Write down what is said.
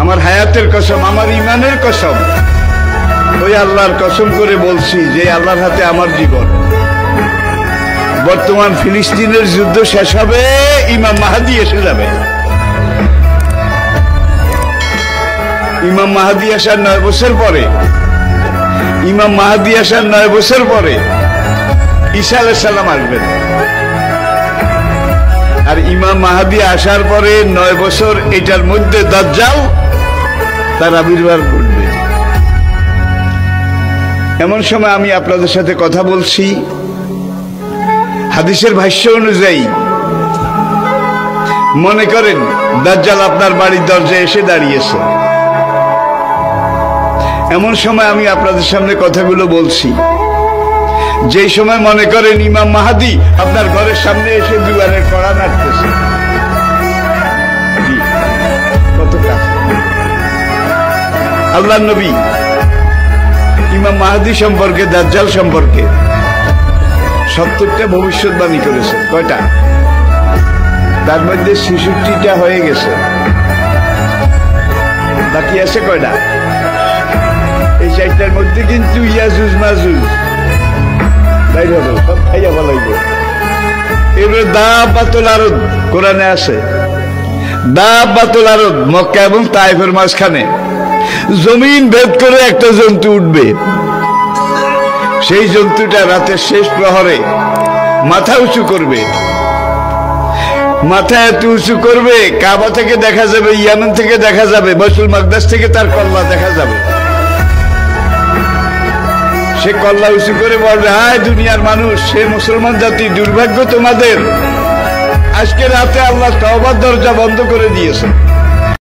আমার হায়াতের কসম, আমার ইমানের কসম, ওই আল্লাহর কসম করে বলছি যে আল্লাহর হাতে আমার জীবন। বর্তমান ফিলিস্তিনের যুদ্ধ শেষ হবে, ইমাম মাহদী এসে যাবে। ইমাম মাহদী আসার 9 বছর পরে, ইমাম মাহদী আসার 9 বছর পরে ঈসা আলাইহিস সালাম আসবেন। আর ইমাম মাহদী আসার পরে 9 বছর এটার মধ্যে দাজ্জাল তার আবির্ভাব ঘটবে। এমন সময় আমি আপনাদের সাথে কথা বলছি, হাদিসের ভাষ্য অনুযায়ী মনে করেন দাজ্জাল আপনার বাড়ির দরজায় এসে দাঁড়িয়েছে। এমন সময় আমি আপনাদের সামনে কথাগুলো বলছি, যেই সময় মনে করেন ইমাম মাহদী আপনার ঘরের সামনে এসে দুয়ারের কড়া নাড়তেছে। কত কাছে আল্লাহর নবী ইমাম মাহদী সম্পর্কে, দাজ্জাল সম্পর্কে 70টা ভবিষ্যৎবাণী করেছেন। কয়টা? তার মধ্যে 66টা হয়ে গেছে, বাকি আছে কয়টা? এই 4টার মধ্যে কিন্তু ইয়াজুজ মাজুজ বাইরে হবে, সব খাইয়া ফেলাইব। এবারে দাব্বাতুল আরদ কোরআনে আছে, দাব্বাতুল আরদ মক্কা এবং তায়েফের মাঝখানে জমিন ভেদ করে একটা জন্তু উঠবে। সেই জন্তুটা রাতের শেষ প্রহরে মাথা উঁচু করবে, মাথা এত উঁচু করবে কাবা থেকে দেখা যাবে, ইয়ামেন থেকে দেখা যাবে, বাইতুল মাকদাস থেকে তার কল্লা দেখা যাবে। সে কল্লা উঁচু করে বলবে, হায় দুনিয়ার মানুষ, সে মুসলমান জাতি, দুর্ভাগ্য তোমাদের, আজকে রাতে আল্লাহ তওবার দরজা বন্ধ করে দিয়েছে।